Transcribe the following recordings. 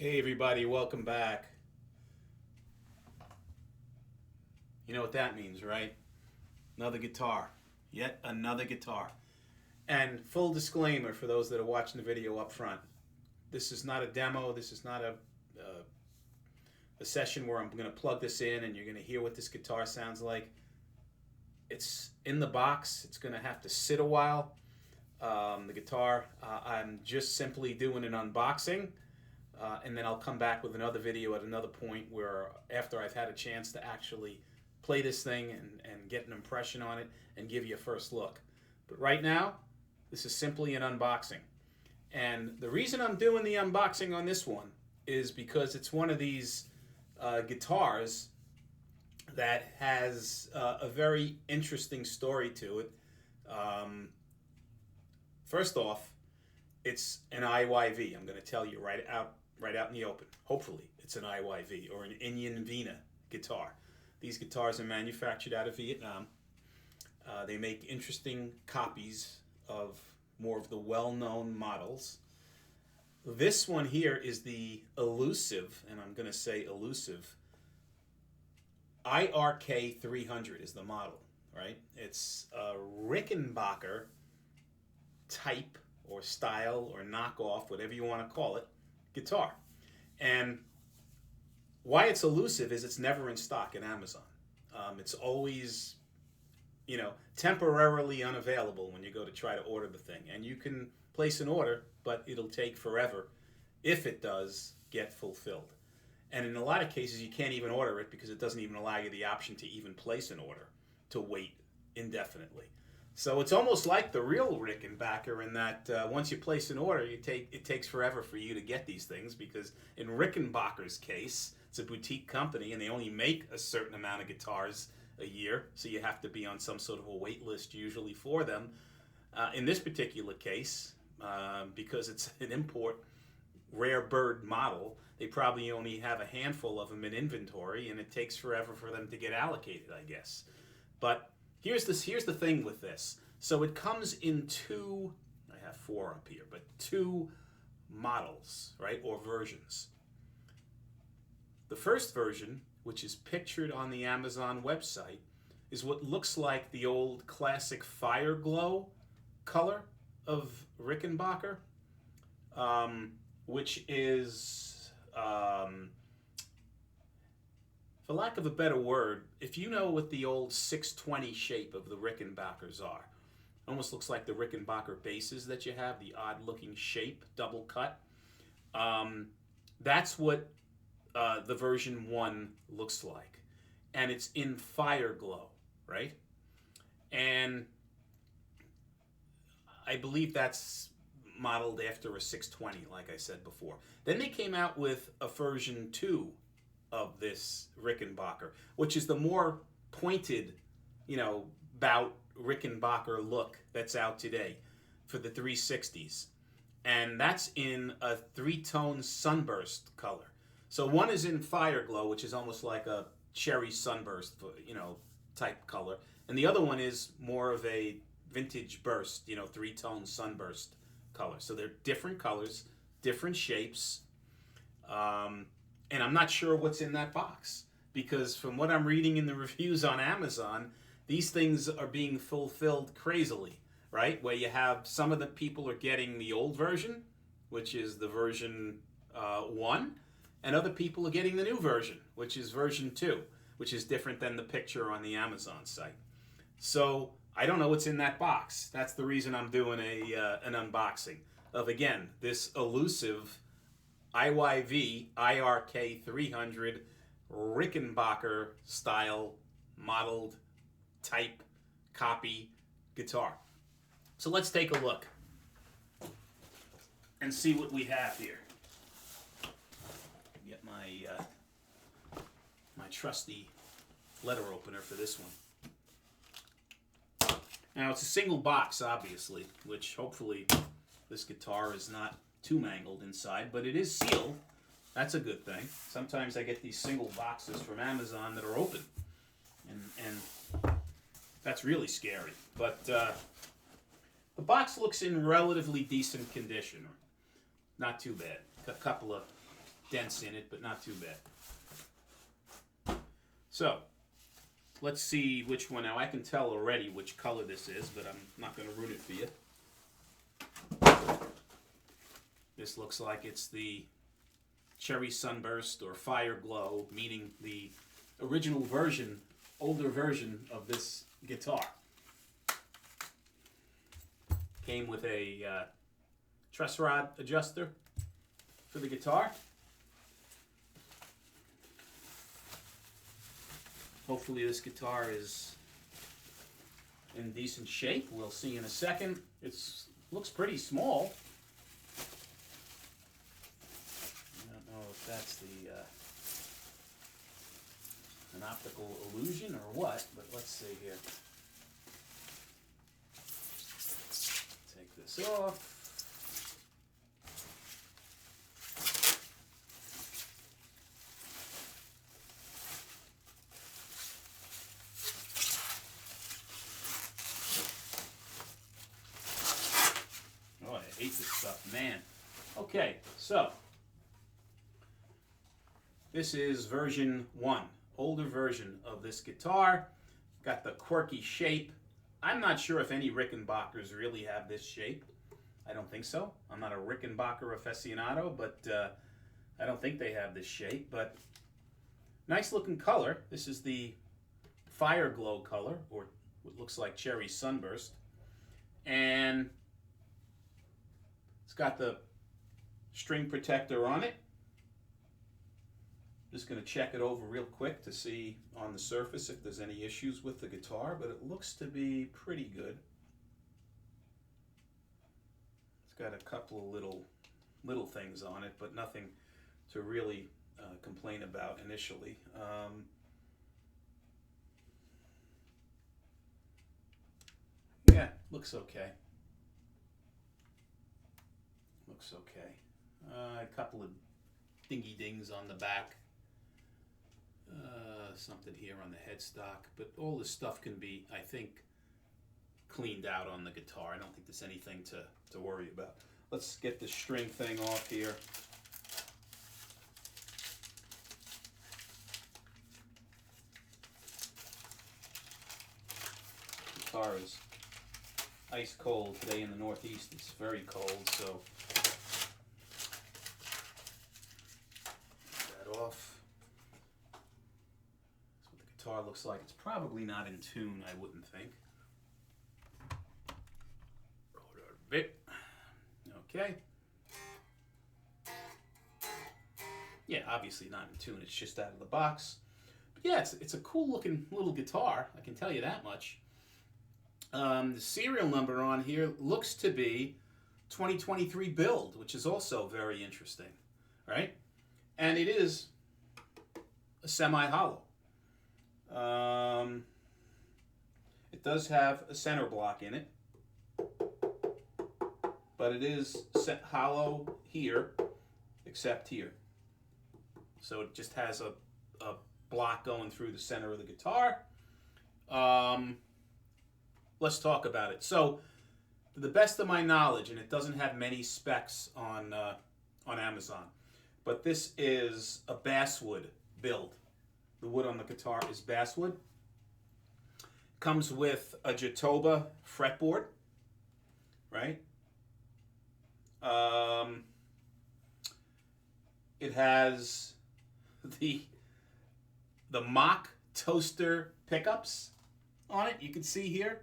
Hey everybody, welcome back. You know what that means, right? Another guitar. Yet another guitar. And full disclaimer for those that are watching the video up front. This is not a demo. This is not a session where I'm going to plug this in and you're going to hear what this guitar sounds like. It's in the box. It's going to have to sit a while. The guitar, I'm just simply doing an unboxing. And then I'll come back with another video at another point where after I've had a chance to actually play this thing and get an impression on it and give you a first look. But right now, this is simply an unboxing. And the reason I'm doing the unboxing on this one is because it's one of these guitars that has a very interesting story to it. First off, it's an IYV. I'm going to tell you right out in the open. Hopefully, it's an IYV or an Indian Vina guitar. These guitars are manufactured out of Vietnam. They make interesting copies of more of the well-known models. This one here is the elusive, and I'm going to say elusive, IRK 300 is the model, right? It's a Rickenbacker type or style or knockoff, whatever you want to call it, guitar. And why it's elusive is it's never in stock at Amazon. It's always, temporarily unavailable when you go to try to order the thing. And you can place an order, but it'll take forever if it does get fulfilled. And in a lot of cases, you can't even order it because it doesn't even allow you the option to even place an order, to wait indefinitely. So it's almost like the real Rickenbacker in that once you place an order, it takes forever for you to get these things because in Rickenbacker's case, it's a boutique company and they only make a certain amount of guitars a year, so you have to be on some sort of a wait list usually for them. In this particular case, because it's an import rare bird model, they probably only have a handful of them in inventory and it takes forever for them to get allocated, I guess. But here's the thing with this. So it comes in two, I have four up here, but two models, right, or versions. The first version, which is pictured on the Amazon website, is what looks like the old classic Fire Glow color of Rickenbacker, which is, for lack of a better word, if you know what the old 620 shape of the Rickenbackers are, almost looks like the Rickenbacker bases that you have, the odd looking shape, double cut. That's what the version 1 looks like. And it's in Fire Glow, right? And I believe that's modeled after a 620, like I said before. Then they came out with a version 2 of this Rickenbacker, which is the more pointed, bout Rickenbacker look that's out today for the 360s. And that's in a 3-tone sunburst color. So one is in Fire Glow, which is almost like a cherry sunburst, type color. And the other one is more of a vintage burst, 3-tone sunburst color. So they're different colors, different shapes. And I'm not sure what's in that box because from what I'm reading in the reviews on Amazon, these things are being fulfilled crazily, right? Where you have some of the people are getting the old version, which is the version 1, and other people are getting the new version, which is version 2, which is different than the picture on the Amazon site. So I don't know what's in that box. That's the reason I'm doing an unboxing of, again, this elusive IYV IRK 300 Rickenbacker style modeled type copy guitar. So let's take a look and see what we have here. Get my trusty letter opener for this one. Now it's a single box, obviously, which hopefully this guitar is not too mangled inside, but it is sealed. That's a good thing. Sometimes I get these single boxes from Amazon that are open, and that's really scary. But the box looks in relatively decent condition. Not too bad. A couple of dents in it, but not too bad. So, let's see which one. Now, I can tell already which color this is, but I'm not going to ruin it for you. This looks like it's the Cherry Sunburst or Fire Glow, meaning the original version, older version of this guitar. Came with a truss rod adjuster for the guitar. Hopefully this guitar is in decent shape. We'll see in a second. It looks pretty small. I don't know if that's an optical illusion or what, but let's see here. Take this off. Oh, I hate this stuff, man. Okay, so this is version 1, older version of this guitar. Got the quirky shape. I'm not sure if any Rickenbackers really have this shape. I don't think so. I'm not a Rickenbacker aficionado, but I don't think they have this shape. But nice looking color. This is the Fire Glow color, or what looks like Cherry Sunburst. And it's got the string protector on it. Just going to check it over real quick to see on the surface if there's any issues with the guitar, but it looks to be pretty good. It's got a couple of little things on it, but nothing to really complain about initially. Yeah, looks okay. Looks okay. A couple of dingy dings on the back. Something here on the headstock, but all this stuff can be, I think, cleaned out on the guitar. I don't think there's anything to worry about. Let's get the string thing off here. The guitar is ice cold today in the Northeast. It's very cold, so get that off. Guitar looks like it's probably not in tune, I wouldn't think. Roll it out a bit. Okay. Yeah, obviously not in tune. It's just out of the box. But yeah, it's a cool looking little guitar. I can tell you that much. The serial number on here looks to be 2023 build, which is also very interesting, right? And it is a semi-hollow. It does have a center block in it, but it is set hollow here, except here. So it just has a block going through the center of the guitar. Let's talk about it. So, to the best of my knowledge, and it doesn't have many specs on Amazon, but this is a basswood build. The wood on the guitar is basswood. Comes with a Jatoba fretboard, right? It has the Mach toaster pickups on it. You can see here.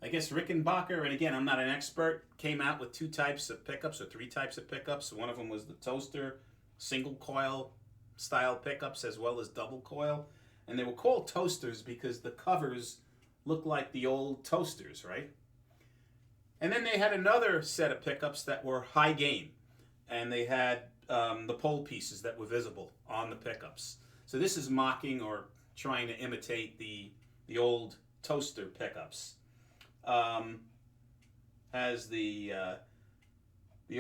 I guess Rickenbacker, and again, I'm not an expert, came out with 2 types of pickups or 3 types of pickups. One of them was the toaster single coil style pickups as well as double coil, and they were called toasters because the covers looked like the old toasters, right? And then they had another set of pickups that were high gain, and they had the pole pieces that were visible on the pickups. So this is mocking or trying to imitate the old toaster pickups. Has the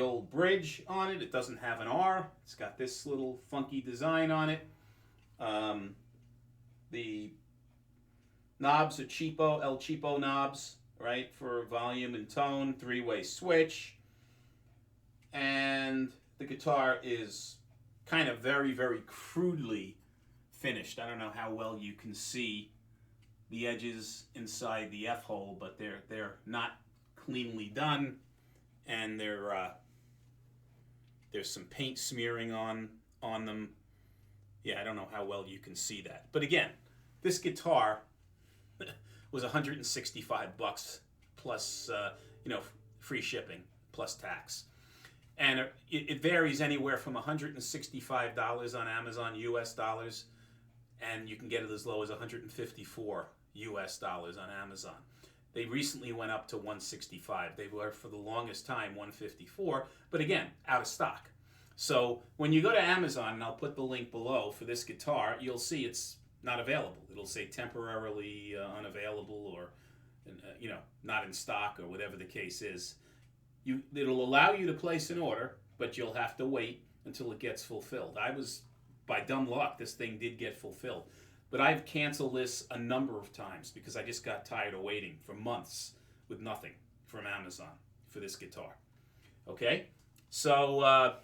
old bridge on it. It doesn't have an R. It's got this little funky design on it. The knobs are cheapo, El Cheapo knobs, right, for volume and tone, 3-way switch. And the guitar is kind of very, very crudely finished. I don't know how well you can see the edges inside the F-hole, but they're not cleanly done, and there's some paint smearing on them. Yeah, I don't know how well you can see that. But again, this guitar was $165 plus, free shipping plus tax. And it varies anywhere from $165 on Amazon, US dollars, and you can get it as low as $154 US dollars on Amazon. They recently went up to $165. They were for the longest time $154, but again, out of stock. So when you go to Amazon, and I'll put the link below for this guitar, you'll see it's not available. It'll say temporarily unavailable, or not in stock, or whatever the case is. It'll allow you to place an order, but you'll have to wait until it gets fulfilled. By dumb luck, this thing did get fulfilled. But I've canceled this a number of times because I just got tired of waiting for months with nothing from Amazon for this guitar. Okay? So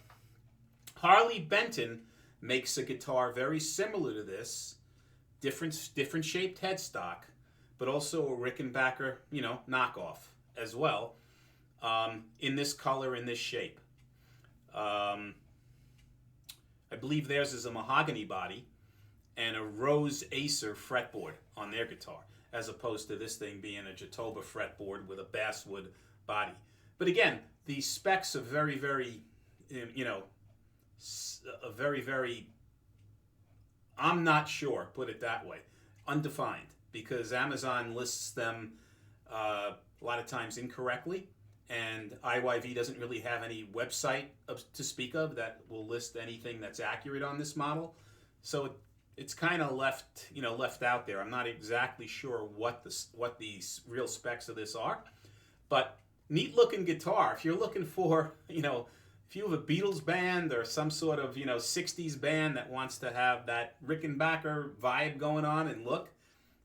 Harley Benton makes a guitar very similar to this, different shaped headstock, but also a Rickenbacker, knockoff as well, in this color, in this shape. I believe theirs is a mahogany body and a rose Acer fretboard on their guitar, as opposed to this thing being a Jatoba fretboard with a basswood body. But again, the specs are very, very, I'm not sure, put it that way, undefined, because Amazon lists them a lot of times incorrectly, and IYV doesn't really have any website to speak of that will list anything that's accurate on this model. So it's kind of left out there. I'm not exactly sure what the real specs of this are, but neat looking guitar. If you're looking for, if you have a Beatles band or some sort of, 60s band that wants to have that Rickenbacker vibe going on and look,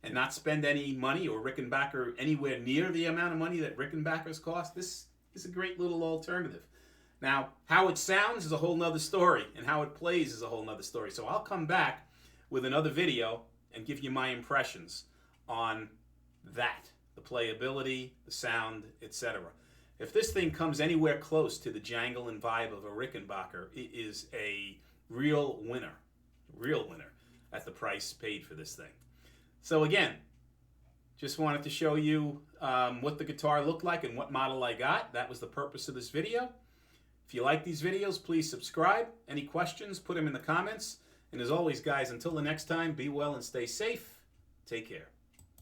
and not spend any money, or Rickenbacker anywhere near the amount of money that Rickenbackers cost, this is a great little alternative. Now, how it sounds is a whole nother story, and how it plays is a whole nother story. So I'll come back with another video and give you my impressions on that, the playability, the sound, etc. If this thing comes anywhere close to the jangle and vibe of a Rickenbacker, it is a real winner at the price paid for this thing. So again, just wanted to show you what the guitar looked like and what model I got. That was the purpose of this video. If you like these videos, please subscribe. Any questions, put them in the comments. And as always, guys, until the next time, be well and stay safe. Take care.